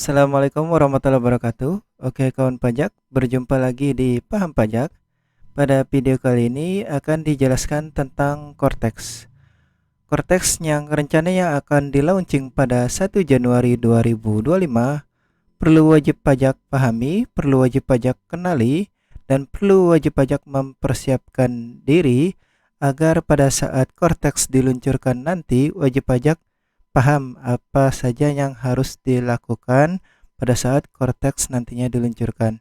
Assalamualaikum warahmatullahi wabarakatuh. Oke kawan pajak, berjumpa lagi di Paham Pajak. Pada video kali ini akan dijelaskan tentang Cortex. Cortex yang rencananya akan di-launching pada 1 Januari 2025, perlu wajib pajak pahami, perlu wajib pajak kenali, dan perlu wajib pajak mempersiapkan diri agar pada saat Cortex diluncurkan nanti wajib pajak paham apa saja yang harus dilakukan pada saat Cortex nantinya diluncurkan.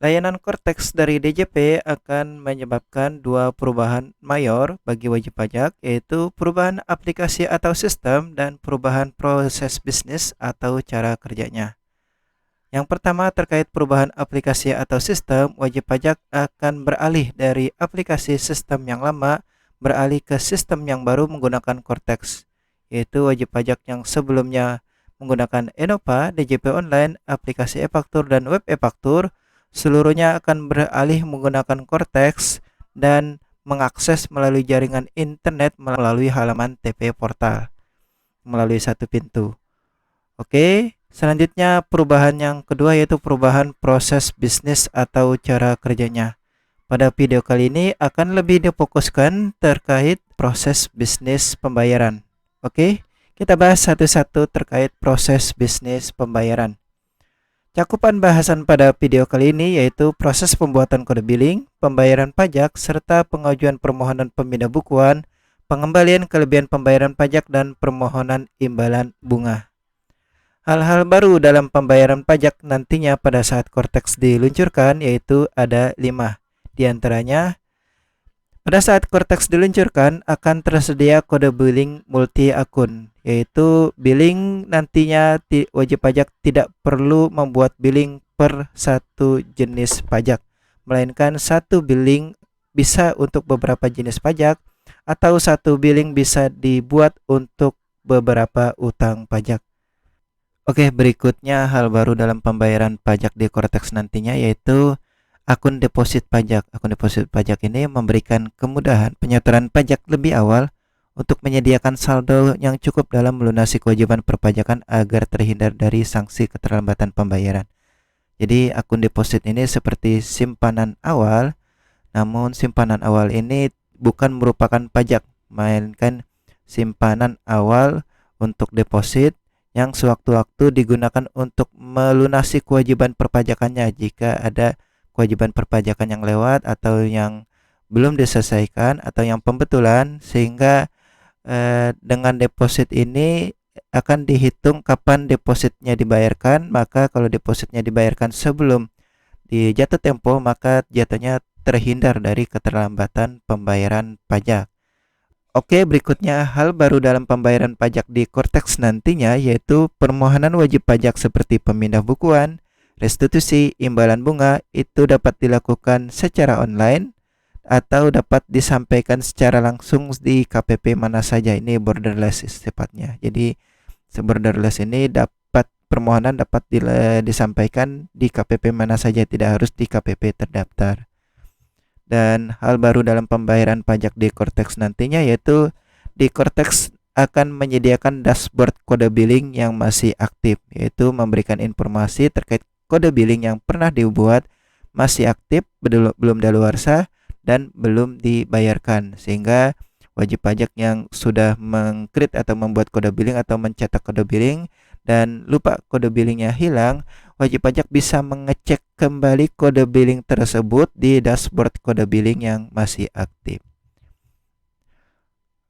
Layanan Cortex dari DJP akan menyebabkan dua perubahan mayor bagi wajib pajak, yaitu perubahan aplikasi atau sistem dan perubahan proses bisnis atau cara kerjanya. Yang pertama terkait perubahan aplikasi atau sistem, wajib pajak akan beralih dari aplikasi sistem yang lama beralih ke sistem yang baru menggunakan Cortex, yaitu wajib pajak yang sebelumnya menggunakan Enopa, DJP Online, aplikasi e-faktur dan web e-faktur, seluruhnya akan beralih menggunakan Cortex dan mengakses melalui jaringan internet melalui halaman TP Portal melalui satu pintu. Oke, selanjutnya perubahan yang kedua yaitu perubahan proses bisnis atau cara kerjanya. Pada video kali ini akan lebih difokuskan terkait proses bisnis pembayaran. Oke, kita bahas satu-satu terkait proses bisnis pembayaran. Cakupan bahasan pada video kali ini yaitu proses pembuatan kode billing, pembayaran pajak, serta pengajuan permohonan pemindah bukuan, pengembalian kelebihan pembayaran pajak, dan permohonan imbalan bunga. Hal-hal baru dalam pembayaran pajak nantinya pada saat Cortex diluncurkan yaitu ada 5. Di antaranya, pada saat Cortex diluncurkan akan tersedia kode billing multi akun, yaitu billing nantinya wajib pajak tidak perlu membuat billing per satu jenis pajak, melainkan satu billing bisa untuk beberapa jenis pajak atau satu billing bisa dibuat untuk beberapa utang pajak. Oke, berikutnya hal baru dalam pembayaran pajak di Cortex nantinya yaitu akun deposit pajak. Akun deposit pajak ini memberikan kemudahan penyetoran pajak lebih awal untuk menyediakan saldo yang cukup dalam melunasi kewajiban perpajakan agar terhindar dari sanksi keterlambatan pembayaran. Jadi akun deposit ini seperti simpanan awal, namun simpanan awal ini bukan merupakan pajak, melainkan simpanan awal untuk deposit yang sewaktu-waktu digunakan untuk melunasi kewajiban perpajakannya jika ada kewajiban perpajakan yang lewat atau yang belum diselesaikan atau yang pembetulan, sehingga dengan deposit ini akan dihitung kapan depositnya dibayarkan. Maka kalau depositnya dibayarkan sebelum di jatuh tempo, maka jatuhnya terhindar dari keterlambatan pembayaran pajak. Oke, berikutnya hal baru dalam pembayaran pajak di Cortex nantinya yaitu permohonan wajib pajak seperti pemindah bukuan, restitusi, imbalan bunga itu dapat dilakukan secara online atau dapat disampaikan secara langsung di KPP mana saja. Ini borderless sifatnya. Jadi borderless ini permohonan dapat disampaikan di KPP mana saja, tidak harus di KPP terdaftar. Dan hal baru dalam pembayaran pajak di Cortex nantinya yaitu di Cortex akan menyediakan dashboard kode billing yang masih aktif, yaitu memberikan informasi terkait kode billing yang pernah dibuat, masih aktif, belum daluarsa, dan belum dibayarkan, sehingga wajib pajak yang sudah mengcreate atau membuat kode billing atau mencetak kode billing dan lupa kode billingnya hilang, wajib pajak bisa mengecek kembali kode billing tersebut di dashboard kode billing yang masih aktif.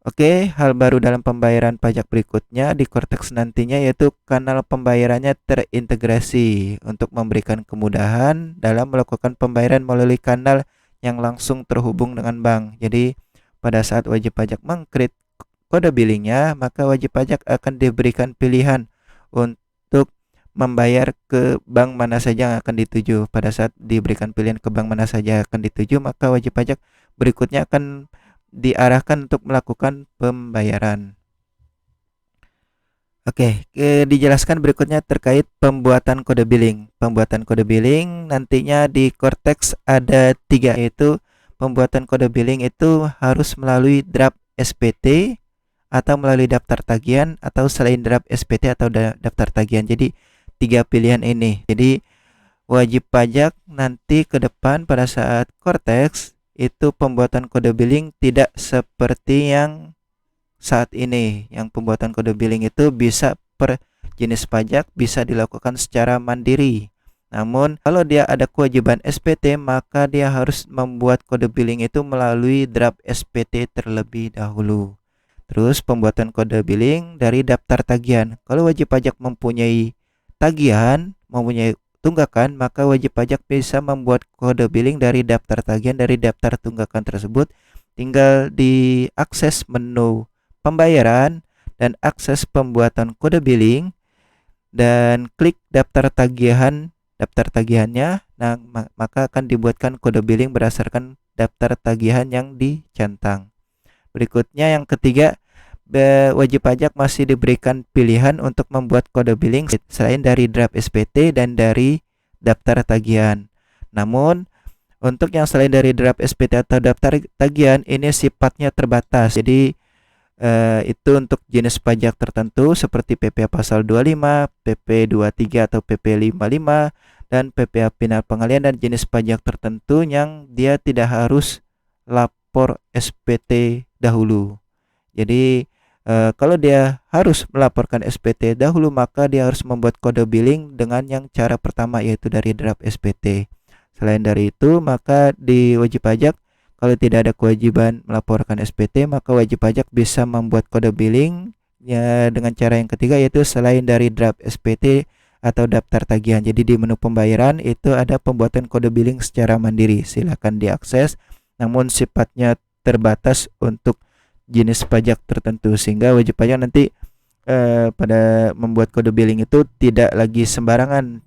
Oke, hal baru dalam pembayaran pajak berikutnya di Cortex nantinya yaitu kanal pembayarannya terintegrasi untuk memberikan kemudahan dalam melakukan pembayaran melalui kanal yang langsung terhubung dengan bank. Jadi pada saat wajib pajak mengcreate kode billingnya, maka wajib pajak akan diberikan pilihan untuk membayar ke bank mana saja yang akan dituju. Pada saat diberikan pilihan ke bank mana saja akan dituju, maka wajib pajak berikutnya akan diarahkan untuk melakukan pembayaran. Oke, dijelaskan berikutnya terkait pembuatan kode billing. Pembuatan kode billing nantinya di Cortex ada 3, yaitu pembuatan kode billing itu harus melalui draft SPT atau melalui daftar tagihan atau selain draft SPT atau daftar tagihan. Jadi tiga pilihan ini. Jadi wajib pajak nanti ke depan pada saat Cortex itu pembuatan kode billing tidak seperti yang saat ini. Yang pembuatan kode billing itu bisa per jenis pajak bisa dilakukan secara mandiri. Namun kalau dia ada kewajiban SPT, maka dia harus membuat kode billing itu melalui draft SPT terlebih dahulu. Terus pembuatan kode billing dari daftar tagihan. Kalau wajib pajak mempunyai tagihan, mempunyai tunggakan, maka wajib pajak bisa membuat kode billing dari daftar tagihan dari daftar tunggakan tersebut. Tinggal diakses menu pembayaran dan akses pembuatan kode billing dan klik daftar tagihannya. Nah, maka akan dibuatkan kode billing berdasarkan daftar tagihan yang dicentang. Berikutnya yang ketiga, wajib pajak masih diberikan pilihan untuk membuat kode billing selain dari draft SPT dan dari daftar tagihan. Namun untuk yang selain dari draft SPT atau daftar tagihan ini sifatnya terbatas. Jadi itu untuk jenis pajak tertentu seperti PPh pasal 25, PP 23 atau PP 55 dan PPh final pengalian, dan jenis pajak tertentu yang dia tidak harus lapor SPT dahulu. Jadi kalau dia harus melaporkan SPT dahulu, maka dia harus membuat kode billing dengan yang cara pertama, yaitu dari draft SPT. Selain dari itu, maka di wajib pajak kalau tidak ada kewajiban melaporkan SPT, maka wajib pajak bisa membuat kode billing ya dengan cara yang ketiga, yaitu selain dari draft SPT atau daftar tagihan. Jadi di menu pembayaran itu ada pembuatan kode billing secara mandiri. Silakan diakses, namun sifatnya terbatas untuk jenis pajak tertentu, sehingga wajib pajak nanti pada membuat kode billing itu tidak lagi sembarangan.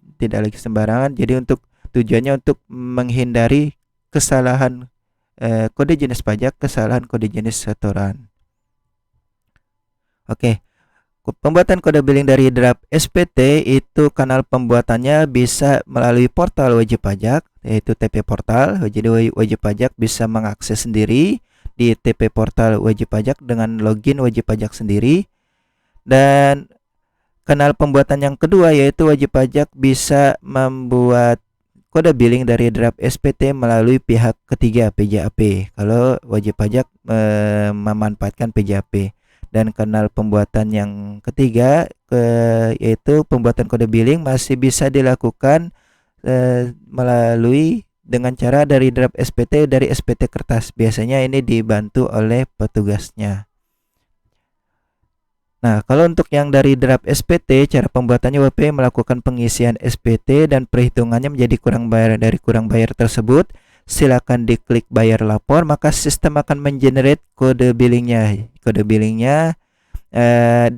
Jadi untuk tujuannya untuk menghindari kesalahan kode jenis pajak, kesalahan kode jenis setoran. Oke. Pembuatan kode billing dari draft SPT itu kanal pembuatannya bisa melalui portal wajib pajak, yaitu TP Portal. Jadi wajib pajak bisa mengakses sendiri di TP Portal wajib pajak dengan login wajib pajak sendiri. Dan kanal pembuatan yang kedua yaitu wajib pajak bisa membuat kode billing dari draft SPT melalui pihak ketiga PJAP kalau wajib pajak memanfaatkan PJAP. Dan kanal pembuatan yang ketiga yaitu pembuatan kode billing masih bisa dilakukan melalui dengan cara dari draft SPT dari SPT kertas. Biasanya ini dibantu oleh petugasnya. Nah, kalau untuk yang dari draft SPT, cara pembuatannya WP melakukan pengisian SPT dan perhitungannya menjadi kurang bayar. Dari kurang bayar tersebut, silakan diklik bayar lapor, maka sistem akan mengenerate kode billingnya. Kode billingnya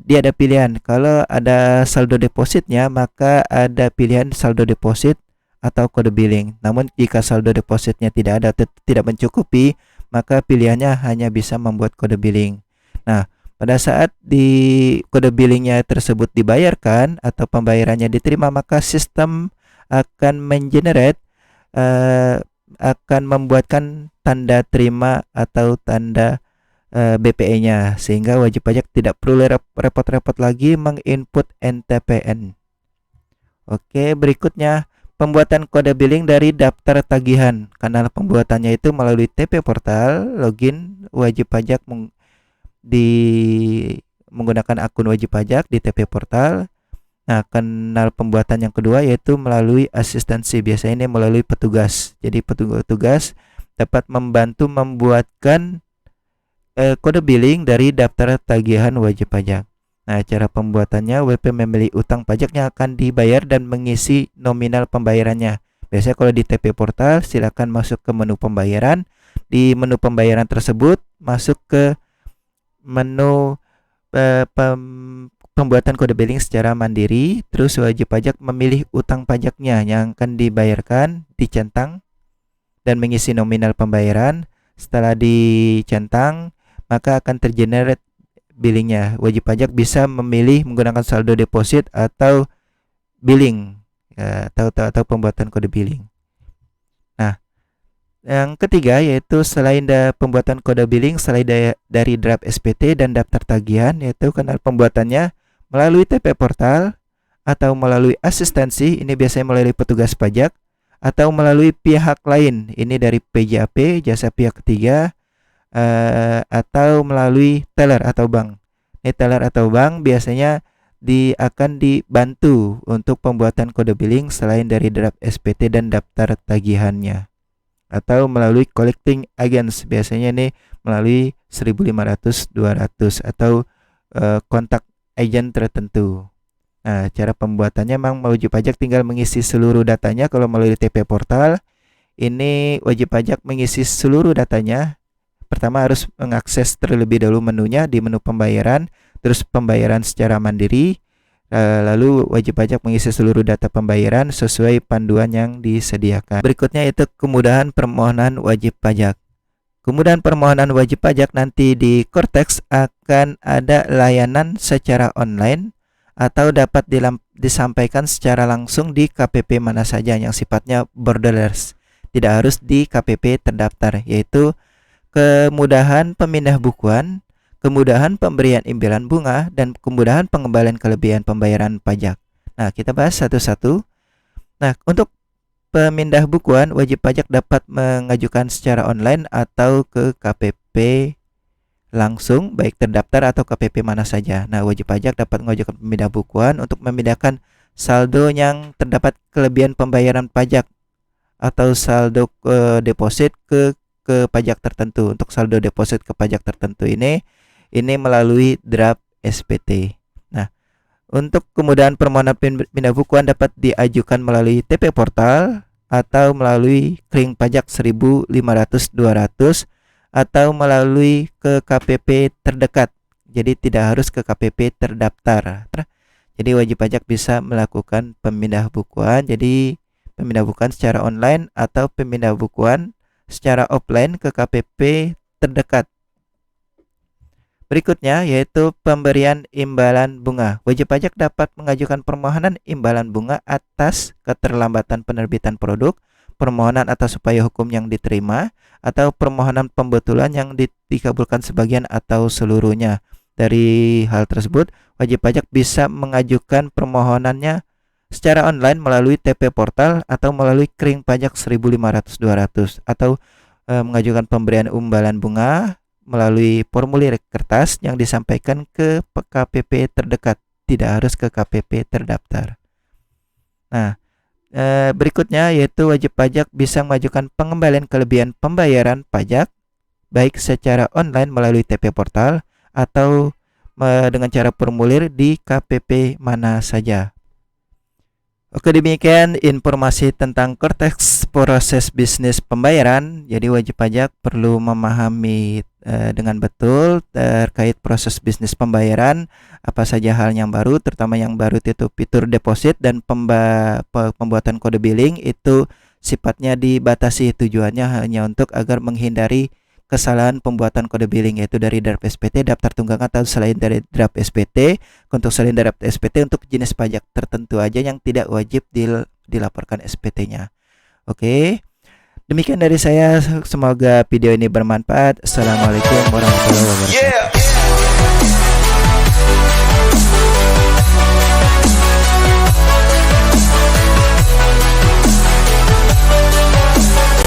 dia ada pilihan. Kalau ada saldo depositnya, maka ada pilihan saldo deposit atau kode billing. Namun jika saldo depositnya tidak ada atau tidak mencukupi, maka pilihannya hanya bisa membuat kode billing. Nah, pada saat di kode billingnya tersebut dibayarkan atau pembayarannya diterima, maka sistem akan mengenerate akan membuatkan tanda terima atau tanda BPE-nya, sehingga wajib pajak tidak perlu repot-repot lagi menginput NTPN. Oke, berikutnya pembuatan kode billing dari daftar tagihan. Kanal pembuatannya itu melalui TP Portal, login wajib pajak menggunakan akun wajib pajak di TP Portal. Nah, kanal pembuatan yang kedua yaitu melalui asistensi. Biasanya ini melalui petugas. Jadi petugas dapat membantu membuatkan kode billing dari daftar tagihan wajib pajak. Nah, cara pembuatannya, WP memilih utang pajak yang akan dibayar dan mengisi nominal pembayarannya. Biasanya kalau di TP Portal, silakan masuk ke menu pembayaran. Di menu pembayaran tersebut, masuk ke menu pembuatan kode billing secara mandiri. Terus wajib pajak memilih utang pajaknya yang akan dibayarkan, dicentang, dan mengisi nominal pembayaran. Setelah dicentang, maka akan tergenerate billingnya. Wajib pajak bisa memilih menggunakan saldo deposit atau billing atau pembuatan kode billing. Nah, yang ketiga yaitu selain pembuatan kode billing selain dari draft SPT dan daftar tagihan, yaitu kanal pembuatannya melalui TP Portal atau melalui asistensi, ini biasanya melalui petugas pajak, atau melalui pihak lain, ini dari PJAP, jasa pihak ketiga, atau melalui teller atau bank. Ini teller atau bank biasanya akan dibantu untuk pembuatan kode billing selain dari draft SPT dan daftar tagihannya, atau melalui collecting agents, biasanya ini melalui 1.500, 200 atau kontak agent tertentu. Nah, cara pembuatannya memang wajib pajak tinggal mengisi seluruh datanya. Kalau melalui TP Portal, ini wajib pajak mengisi seluruh datanya. Pertama harus mengakses terlebih dahulu menunya di menu pembayaran, terus pembayaran secara mandiri. Lalu wajib pajak mengisi seluruh data pembayaran sesuai panduan yang disediakan. Berikutnya itu kemudahan permohonan wajib pajak. Kemudahan permohonan wajib pajak nanti di Cortex akan ada layanan secara online atau dapat disampaikan secara langsung di KPP mana saja yang sifatnya borderless. Tidak harus di KPP terdaftar, yaitu kemudahan pemindah bukuan, kemudahan pemberian imbalan bunga, dan kemudahan pengembalian kelebihan pembayaran pajak. Nah, kita bahas satu-satu. Nah, untuk pemindah bukuan, wajib pajak dapat mengajukan secara online atau ke KPP langsung, baik terdaftar atau KPP mana saja. Nah, wajib pajak dapat mengajukan pemindah bukuan untuk memindahkan saldo yang terdapat kelebihan pembayaran pajak atau saldo deposit ke pajak tertentu. Untuk saldo deposit ke pajak tertentu ini melalui draft SPT. Nah, untuk kemudahan permohonan pindah bukuan dapat diajukan melalui TP Portal atau melalui kering pajak 1.500, 200 atau melalui ke KPP terdekat. Jadi tidak harus ke KPP terdaftar. Jadi wajib pajak bisa melakukan pemindah bukuan. Jadi pemindah bukuan secara online atau pemindah bukuan secara offline ke KPP terdekat. Berikutnya yaitu pemberian imbalan bunga. Wajib pajak dapat mengajukan permohonan imbalan bunga atas keterlambatan penerbitan produk, permohonan atas upaya hukum yang diterima, atau permohonan pembetulan yang dikabulkan sebagian atau seluruhnya. Dari hal tersebut, wajib pajak bisa mengajukan permohonannya secara online melalui TP Portal atau melalui kering pajak 1.500, 200 atau mengajukan pemberian imbalan bunga melalui formulir kertas yang disampaikan ke KPP terdekat, tidak harus ke KPP terdaftar. Nah, berikutnya yaitu wajib pajak bisa mengajukan pengembalian kelebihan pembayaran pajak baik secara online melalui TP Portal atau dengan cara formulir di KPP mana saja. Oke, demikian informasi tentang Cortex proses bisnis pembayaran. Jadi wajib pajak perlu memahami dengan betul terkait proses bisnis pembayaran, apa saja hal yang baru, terutama yang baru itu fitur deposit dan pembuatan kode billing itu sifatnya dibatasi, tujuannya hanya untuk agar menghindari kesalahan pembuatan kode billing, yaitu dari draft SPT, daftar tunggangan, atau selain dari draft SPT. Untuk selain draft SPT untuk jenis pajak tertentu aja yang tidak wajib dilaporkan SPT-nya. Oke, demikian dari saya, semoga video ini bermanfaat. Assalamualaikum warahmatullahi wabarakatuh.